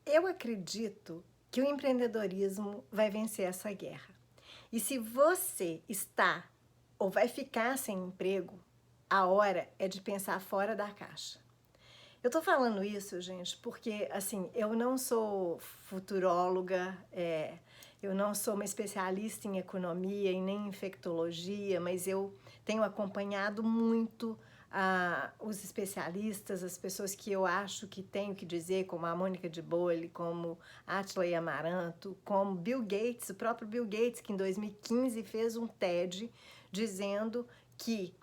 Eu acredito que o empreendedorismo vai vencer essa guerra. E se você está ou vai ficar sem emprego, a hora é de pensar fora da caixa. Eu tô falando isso, gente, porque assim, eu não sou futuróloga, eu não sou uma especialista em economia e nem em infectologia, mas eu tenho acompanhado muito os especialistas, as pessoas que eu acho que tenho que dizer, como a Mônica de Bolle, como Átila Amaranto, como Bill Gates, o próprio Bill Gates, que em 2015 fez um TED dizendo que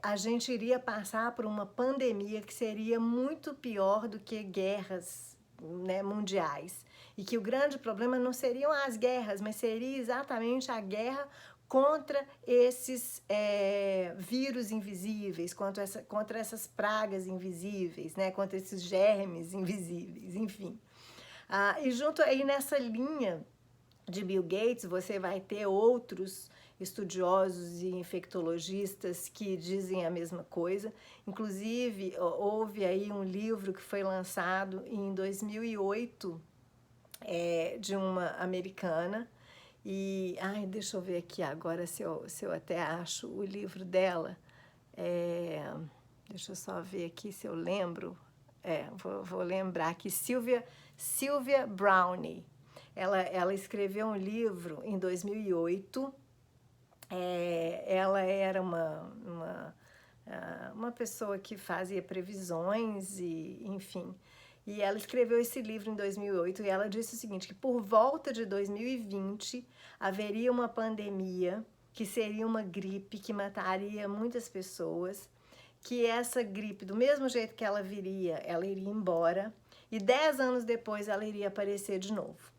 a gente iria passar por uma pandemia que seria muito pior do que guerras, né, mundiais. E que o grande problema não seriam as guerras, mas seria exatamente a guerra contra esses vírus invisíveis, contra essas pragas invisíveis, né, contra esses germes invisíveis, enfim. E junto aí nessa linha de Bill Gates, você vai ter outros estudiosos e infectologistas que dizem a mesma coisa. Inclusive, houve aí um livro que foi lançado em 2008, de uma americana. E, deixa eu ver aqui agora se eu até acho o livro dela. Deixa eu só ver aqui se eu lembro. Vou lembrar aqui. Sylvia Brownie. Ela escreveu um livro em 2008. Ela era uma pessoa que fazia previsões e, enfim. E ela escreveu esse livro em 2008 e ela disse o seguinte, que por volta de 2020 haveria uma pandemia, que seria uma gripe que mataria muitas pessoas, que essa gripe, do mesmo jeito que ela viria, ela iria embora e 10 anos depois ela iria aparecer de novo.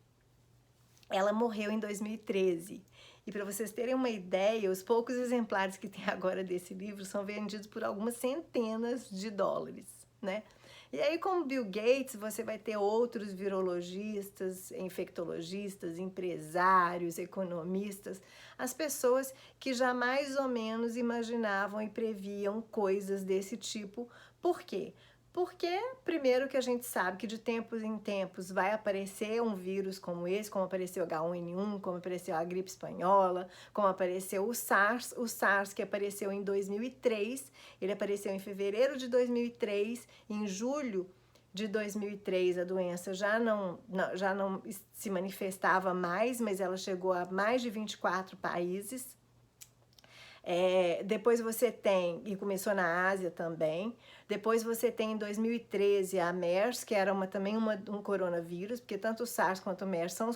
Ela morreu em 2013. E para vocês terem uma ideia, os poucos exemplares que tem agora desse livro são vendidos por algumas centenas de dólares, né? E aí, como Bill Gates, você vai ter outros virologistas, infectologistas, empresários, economistas, as pessoas que já mais ou menos imaginavam e previam coisas desse tipo. Por quê? Porque, primeiro, que a gente sabe que de tempos em tempos vai aparecer um vírus como esse, como apareceu o H1N1, como apareceu a gripe espanhola, como apareceu o SARS que apareceu em 2003, ele apareceu em fevereiro de 2003, em julho de 2003 a doença já não se manifestava mais, mas ela chegou a mais de 24 países. Depois você tem, e começou na Ásia também, depois você tem em 2013 a MERS, que era também um coronavírus, porque tanto o SARS quanto o MERS são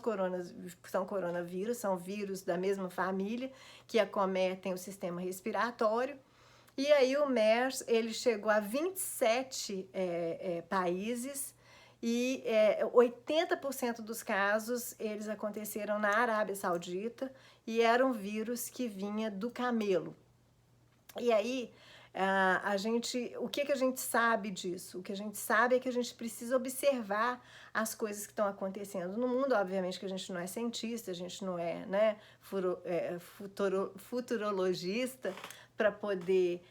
coronavírus, são vírus da mesma família, que acometem o sistema respiratório. E aí o MERS, ele chegou a 27 países, e 80% dos casos eles aconteceram na Arábia Saudita e era um vírus que vinha do camelo. E aí o que a gente sabe disso? O que a gente sabe é que a gente precisa observar as coisas que estão acontecendo no mundo. Obviamente que a gente não é cientista, a gente não é, né, futurologista para poder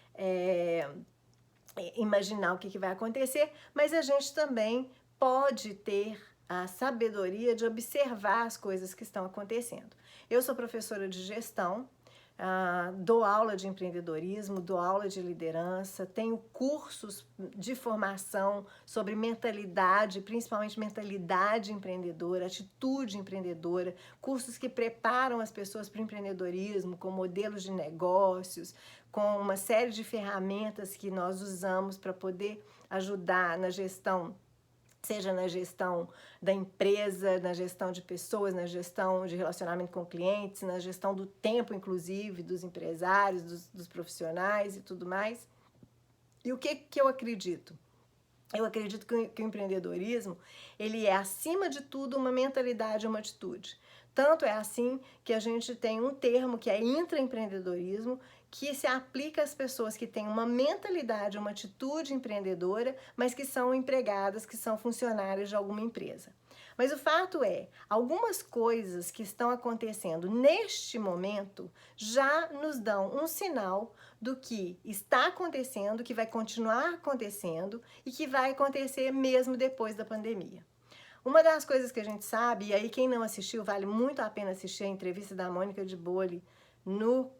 imaginar o que vai acontecer, mas a gente também pode ter a sabedoria de observar as coisas que estão acontecendo. Eu sou professora de gestão, dou aula de empreendedorismo, dou aula de liderança, tenho cursos de formação sobre mentalidade, principalmente mentalidade empreendedora, atitude empreendedora, cursos que preparam as pessoas para o empreendedorismo, com modelos de negócios, com uma série de ferramentas que nós usamos para poder ajudar na gestão, seja na gestão da empresa, na gestão de pessoas, na gestão de relacionamento com clientes, na gestão do tempo, inclusive, dos empresários, dos profissionais e tudo mais. E o que eu acredito? Eu acredito que o empreendedorismo, ele é, acima de tudo, uma mentalidade, uma atitude. Tanto é assim que a gente tem um termo que é intraempreendedorismo, que se aplica às pessoas que têm uma mentalidade, uma atitude empreendedora, mas que são empregadas, que são funcionários de alguma empresa. Mas o fato é, algumas coisas que estão acontecendo neste momento já nos dão um sinal do que está acontecendo, que vai continuar acontecendo e que vai acontecer mesmo depois da pandemia. Uma das coisas que a gente sabe, e aí quem não assistiu, vale muito a pena assistir a entrevista da Mônica de Bolle no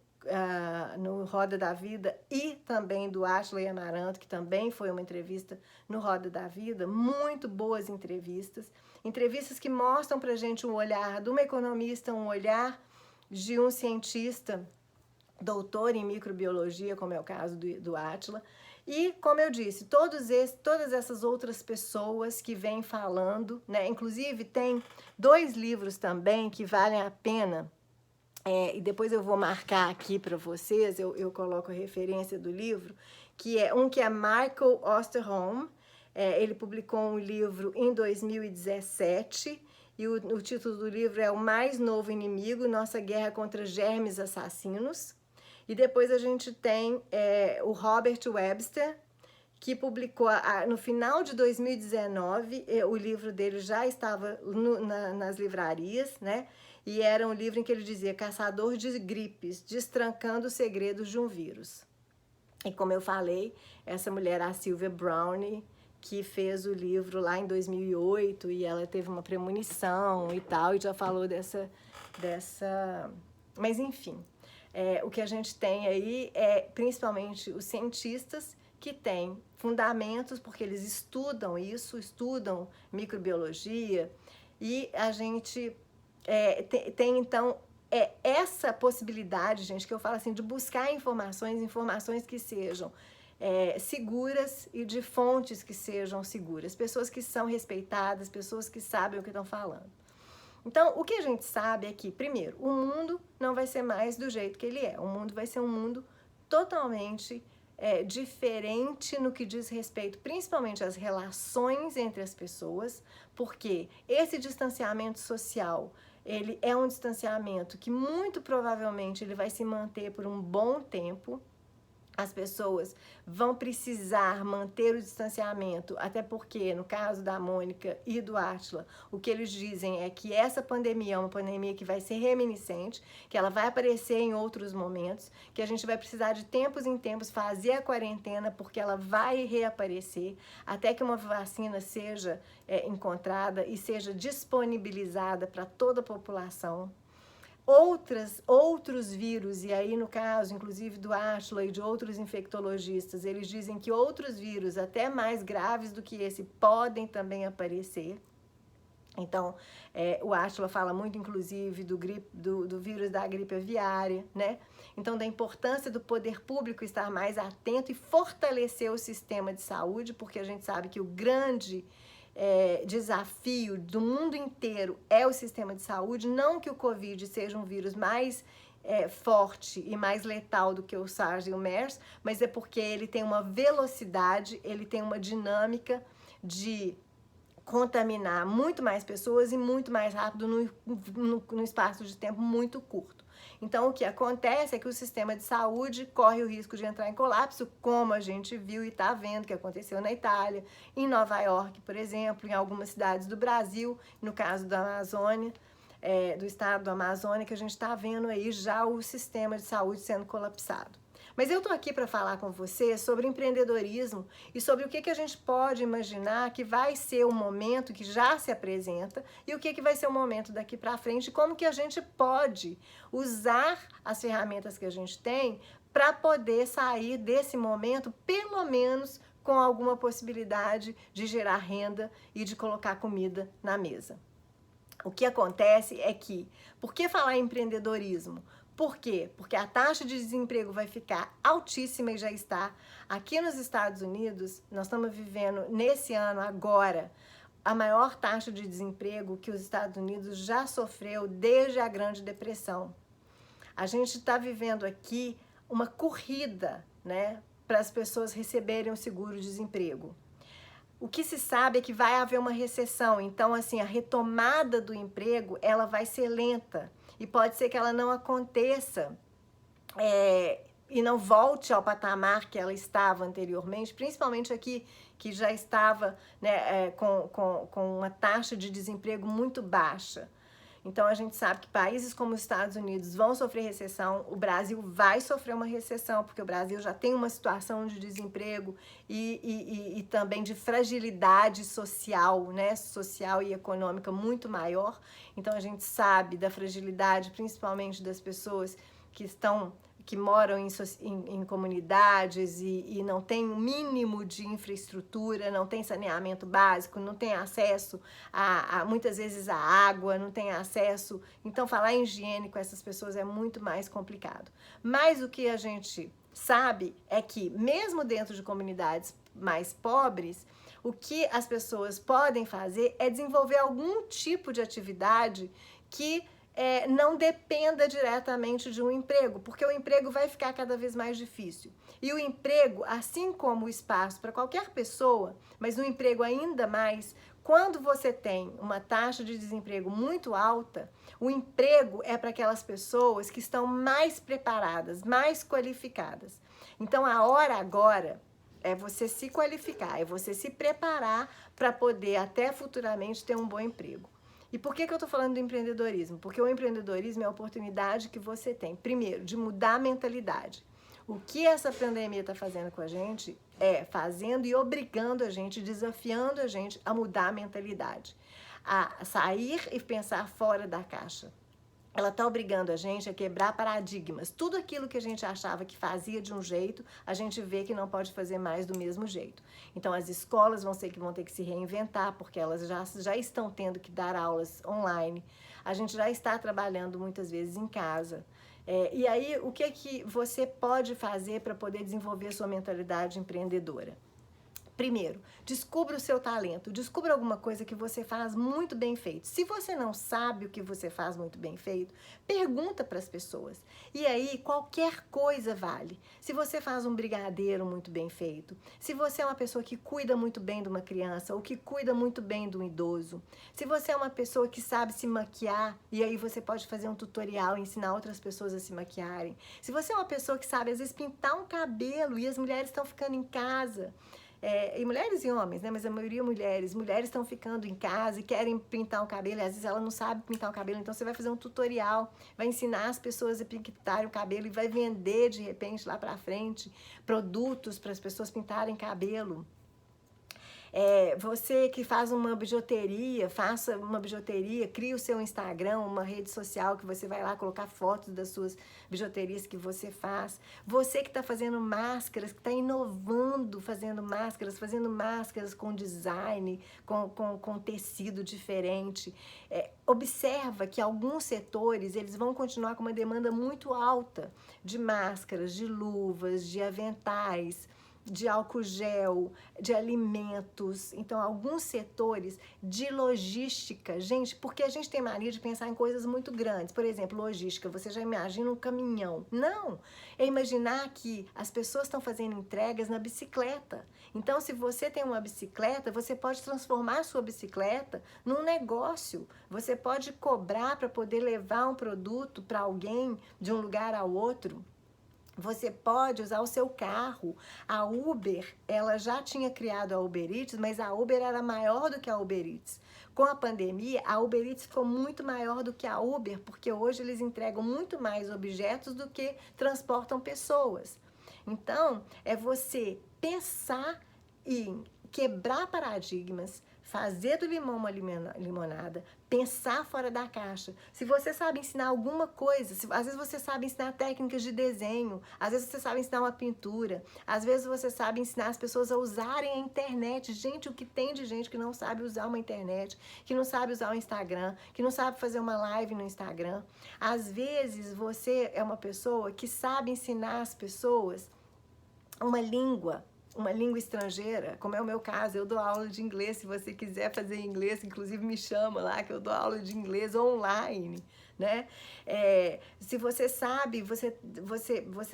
Roda da Vida, e também do Átila Amaranto, que também foi uma entrevista no Roda da Vida. Muito boas entrevistas, entrevistas que mostram pra gente um olhar de uma economista, um olhar de um cientista doutor em microbiologia, como é o caso do Átila. E, como eu disse, todas essas outras pessoas que vêm falando, né? Inclusive, tem 2 livros também que valem a pena, e depois eu vou marcar aqui para vocês, eu coloco a referência do livro, que é Michael Osterholm. Ele publicou um livro em 2017, e o título do livro é O Mais Novo Inimigo, Nossa Guerra contra Germes Assassinos. E depois a gente tem o Robert Webster, que publicou no final de 2019, o livro dele já estava nas livrarias, né? E era um livro em que ele dizia Caçador de Gripes, Destrancando os Segredos de um Vírus. E como eu falei, essa mulher, a Sylvia Browne, que fez o livro lá em 2008, e ela teve uma premonição e tal, e já falou dessa... Mas enfim, o que a gente tem aí é principalmente os cientistas que têm fundamentos, porque eles estudam isso, estudam microbiologia, e a gente tem então essa possibilidade, gente, que eu falo assim, de buscar informações que sejam seguras e de fontes que sejam seguras, pessoas que são respeitadas, pessoas que sabem o que estão falando. Então, o que a gente sabe é que, primeiro, o mundo não vai ser mais do jeito que ele é. O mundo vai ser um mundo totalmente diferente no que diz respeito, principalmente às relações entre as pessoas, porque esse distanciamento social, ele é um distanciamento que muito provavelmente ele vai se manter por um bom tempo. As pessoas vão precisar manter o distanciamento, até porque, no caso da Mônica e do Átila, o que eles dizem é que essa pandemia é uma pandemia que vai ser reminiscente, que ela vai aparecer em outros momentos, que a gente vai precisar de tempos em tempos fazer a quarentena, porque ela vai reaparecer, até que uma vacina seja encontrada e seja disponibilizada para toda a população. Outros vírus, e aí no caso, inclusive do Átila e de outros infectologistas, eles dizem que outros vírus, até mais graves do que esse, podem também aparecer. Então, o Átila fala muito, inclusive, do vírus da gripe aviária, né? Então, da importância do poder público estar mais atento e fortalecer o sistema de saúde, porque a gente sabe que o grande desafio do mundo inteiro é o sistema de saúde. Não que o Covid seja um vírus mais forte e mais letal do que o SARS e o MERS, mas é porque ele tem uma velocidade, ele tem uma dinâmica de contaminar muito mais pessoas e muito mais rápido no espaço de tempo muito curto. Então, o que acontece é que o sistema de saúde corre o risco de entrar em colapso, como a gente viu e está vendo que aconteceu na Itália, em Nova York, por exemplo, em algumas cidades do Brasil, no caso da Amazônia, do estado do Amazônia, que a gente está vendo aí já o sistema de saúde sendo colapsado. Mas eu estou aqui para falar com você sobre empreendedorismo e sobre o que a gente pode imaginar que vai ser o momento que já se apresenta e o que vai ser o momento daqui para frente, como que a gente pode usar as ferramentas que a gente tem para poder sair desse momento, pelo menos com alguma possibilidade de gerar renda e de colocar comida na mesa. O que acontece é que, por que falar em empreendedorismo? Por quê? Porque a taxa de desemprego vai ficar altíssima e já está. Aqui nos Estados Unidos, nós estamos vivendo nesse ano agora a maior taxa de desemprego que os Estados Unidos já sofreu desde a Grande Depressão. A gente está vivendo aqui uma corrida, né, para as pessoas receberem o seguro-desemprego. O que se sabe é que vai haver uma recessão, então assim, a retomada do emprego, ela vai ser lenta. E pode ser que ela não aconteça e não volte ao patamar que ela estava anteriormente, principalmente aqui, que já estava, né, com uma taxa de desemprego muito baixa. Então a gente sabe que países como os Estados Unidos vão sofrer recessão, o Brasil vai sofrer uma recessão, porque o Brasil já tem uma situação de desemprego e também de fragilidade social, né? Social e econômica muito maior. Então a gente sabe da fragilidade, principalmente das pessoas que moram em comunidades e não tem o mínimo de infraestrutura, não tem saneamento básico, não tem acesso muitas vezes à água, não tem acesso. Então, falar em higiene com essas pessoas é muito mais complicado. Mas o que a gente sabe é que, mesmo dentro de comunidades mais pobres, o que as pessoas podem fazer é desenvolver algum tipo de atividade que não dependa diretamente de um emprego, porque o emprego vai ficar cada vez mais difícil. E o emprego, assim como o espaço para qualquer pessoa, mas o emprego ainda mais, quando você tem uma taxa de desemprego muito alta, o emprego é para aquelas pessoas que estão mais preparadas, mais qualificadas. Então, a hora agora é você se qualificar, é você se preparar para poder até futuramente ter um bom emprego. E por que eu estou falando do empreendedorismo? Porque o empreendedorismo é a oportunidade que você tem, primeiro, de mudar a mentalidade. O que essa pandemia está fazendo com a gente é fazendo e obrigando a gente, desafiando a gente a mudar a mentalidade, a sair e pensar fora da caixa. Ela está obrigando a gente a quebrar paradigmas. Tudo aquilo que a gente achava que fazia de um jeito, a gente vê que não pode fazer mais do mesmo jeito. Então, as escolas vão ter que se reinventar, porque elas já estão tendo que dar aulas online. A gente já está trabalhando muitas vezes em casa. E aí, o que você pode fazer para poder desenvolver a sua mentalidade empreendedora? Primeiro, descubra o seu talento, descubra alguma coisa que você faz muito bem feito. Se você não sabe o que você faz muito bem feito, pergunta para as pessoas. E aí, qualquer coisa vale. Se você faz um brigadeiro muito bem feito, se você é uma pessoa que cuida muito bem de uma criança ou que cuida muito bem de um idoso, se você é uma pessoa que sabe se maquiar, e aí você pode fazer um tutorial e ensinar outras pessoas a se maquiarem. Se você é uma pessoa que sabe, às vezes, pintar um cabelo e as mulheres estão ficando em casa, e mulheres e homens, né? Mas a maioria mulheres estão ficando em casa e querem pintar o cabelo, e às vezes ela não sabe pintar o cabelo, então você vai fazer um tutorial, vai ensinar as pessoas a pintarem o cabelo e vai vender de repente lá pra frente produtos para as pessoas pintarem cabelo. Você que faz uma bijuteria, faça uma bijuteria, crie o seu Instagram, uma rede social que você vai lá colocar fotos das suas bijuterias que você faz. Você que está fazendo máscaras, que está inovando fazendo máscaras com design, com tecido diferente. Observa que alguns setores eles vão continuar com uma demanda muito alta de máscaras, de luvas, de aventais, de álcool gel, de alimentos. Então, alguns setores de logística, gente, porque a gente tem mania de pensar em coisas muito grandes. Por exemplo, logística, você já imagina um caminhão. Não, é imaginar que as pessoas estão fazendo entregas na bicicleta. Então, se você tem uma bicicleta, você pode transformar a sua bicicleta num negócio. Você pode cobrar para poder levar um produto para alguém de um lugar ao outro. Você pode usar o seu carro. A Uber, ela já tinha criado a Uber Eats, mas a Uber era maior do que a Uber Eats. Com a pandemia, a Uber Eats ficou muito maior do que a Uber, porque hoje eles entregam muito mais objetos do que transportam pessoas. Então, é você pensar em quebrar paradigmas, fazer do limão uma limonada, pensar fora da caixa. Se você sabe ensinar alguma coisa, às vezes você sabe ensinar técnicas de desenho, às vezes você sabe ensinar uma pintura, às vezes você sabe ensinar as pessoas a usarem a internet. Gente, o que tem de gente que não sabe usar uma internet, que não sabe usar o Instagram, que não sabe fazer uma live no Instagram. Às vezes você é uma pessoa que sabe ensinar as pessoas uma língua estrangeira, como é o meu caso. Eu dou aula de inglês. Se você quiser fazer inglês, inclusive me chama lá, que eu dou aula de inglês online, né? Se você sabe, você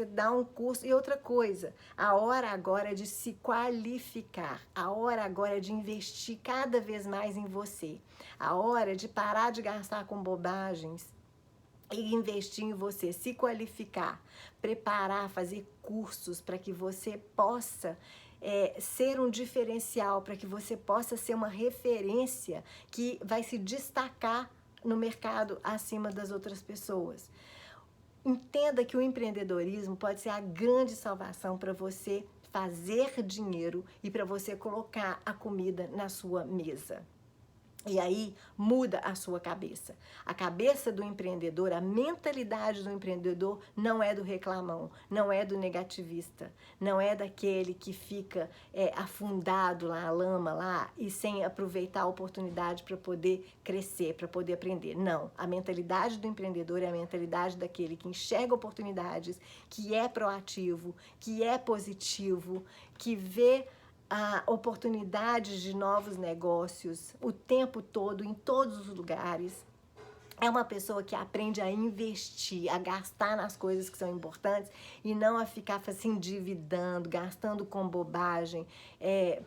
dá um curso. E outra coisa, a hora agora é de se qualificar, a hora agora é de investir cada vez mais em você, a hora é de parar de gastar com bobagens e investir em você, se qualificar, preparar, fazer cursos para que você possa ser um diferencial, para que você possa ser uma referência que vai se destacar no mercado acima das outras pessoas. Entenda que o empreendedorismo pode ser a grande salvação para você fazer dinheiro e para você colocar a comida na sua mesa. E aí muda a sua cabeça. A cabeça do empreendedor, a mentalidade do empreendedor não é do reclamão, não é do negativista, não é daquele que fica afundado lá na lama lá e sem aproveitar a oportunidade para poder crescer, para poder aprender. Não, a mentalidade do empreendedor é a mentalidade daquele que enxerga oportunidades, que é proativo, que é positivo, que vê oportunidades de novos negócios o tempo todo, em todos os lugares. É uma pessoa que aprende a investir, a gastar nas coisas que são importantes e não a ficar se endividando, gastando com bobagem.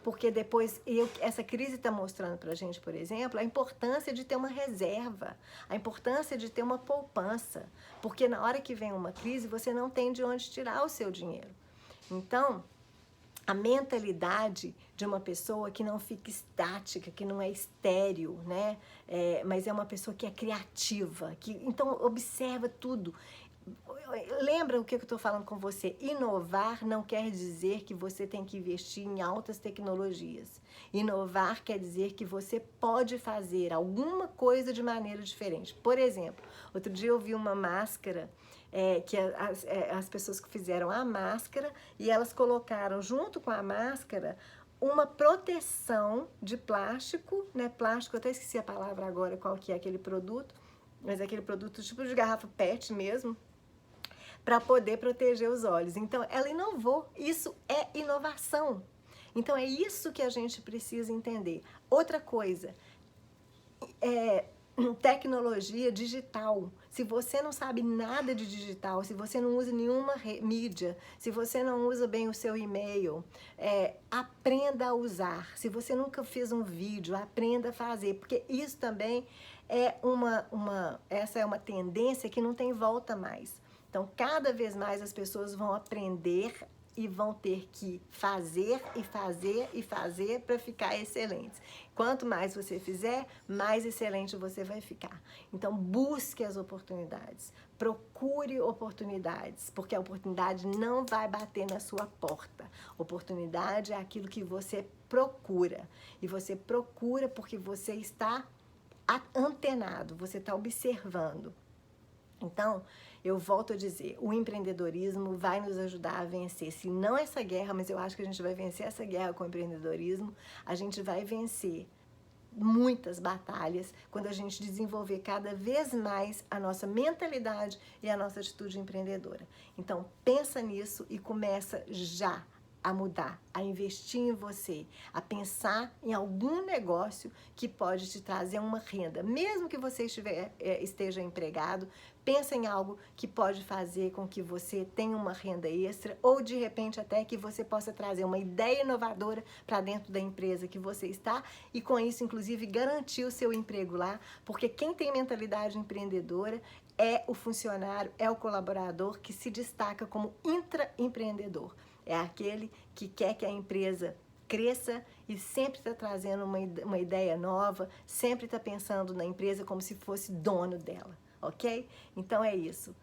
Porque depois, essa crise está mostrando para a gente, por exemplo, a importância de ter uma reserva, a importância de ter uma poupança. Porque na hora que vem uma crise, você não tem de onde tirar o seu dinheiro. Então, a mentalidade de uma pessoa que não fica estática, que não é estéril, né? Mas é uma pessoa que é criativa, então observa tudo. Lembra o que eu estou falando com você? Inovar não quer dizer que você tem que investir em altas tecnologias. Inovar quer dizer que você pode fazer alguma coisa de maneira diferente. Por exemplo, outro dia eu vi uma máscara que as pessoas que fizeram a máscara e elas colocaram junto com a máscara uma proteção de plástico, né? Plástico, eu até esqueci a palavra agora, qual que é aquele produto, mas é aquele produto tipo de garrafa PET mesmo, para poder proteger os olhos. Então, ela inovou. Isso é inovação. Então, é isso que a gente precisa entender. Outra coisa, tecnologia digital. Se você não sabe nada de digital, se você não usa nenhuma mídia, se você não usa bem o seu e-mail, aprenda a usar. Se você nunca fez um vídeo, aprenda a fazer, porque isso também essa é uma tendência que não tem volta mais. Então, cada vez mais as pessoas vão aprender e vão ter que fazer e fazer e fazer para ficar excelentes. Quanto mais você fizer, mais excelente você vai ficar. Então, busque as oportunidades, procure oportunidades, porque a oportunidade não vai bater na sua porta. Oportunidade é aquilo que você procura. E você procura porque você está antenado, você está observando. Então, eu volto a dizer, o empreendedorismo vai nos ajudar a vencer, se não essa guerra, mas eu acho que a gente vai vencer essa guerra com o empreendedorismo, a gente vai vencer muitas batalhas quando a gente desenvolver cada vez mais a nossa mentalidade e a nossa atitude empreendedora. Então, pensa nisso e começa já a mudar, a investir em você, a pensar em algum negócio que pode te trazer uma renda. Mesmo que você esteja empregado, pensa em algo que pode fazer com que você tenha uma renda extra ou, de repente, até que você possa trazer uma ideia inovadora para dentro da empresa que você está e, com isso, inclusive, garantir o seu emprego lá, porque quem tem mentalidade empreendedora é o funcionário, é o colaborador que se destaca como intraempreendedor. É aquele que quer que a empresa cresça e sempre está trazendo uma ideia nova, sempre está pensando na empresa como se fosse dono dela, ok? Então é isso.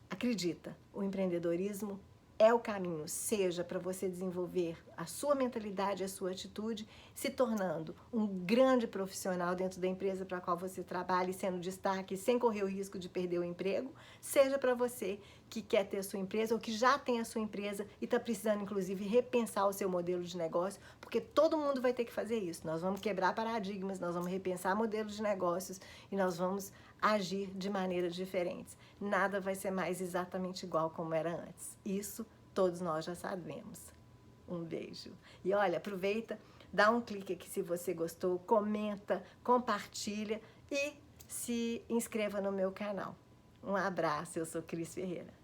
Acredita, o empreendedorismo é o caminho, seja para você desenvolver a sua mentalidade, a sua atitude, se tornando um grande profissional dentro da empresa para a qual você trabalha e sendo destaque, sem correr o risco de perder o emprego, seja para você que quer ter a sua empresa ou que já tem a sua empresa e está precisando, inclusive, repensar o seu modelo de negócio, porque todo mundo vai ter que fazer isso. Nós vamos quebrar paradigmas, nós vamos repensar modelos de negócios e nós vamos agir de maneiras diferentes. Nada vai ser mais exatamente igual como era antes. Isso todos nós já sabemos. Um beijo. E olha, aproveita, dá um clique aqui se você gostou, comenta, compartilha e se inscreva no meu canal. Um abraço, eu sou Cris Ferreira.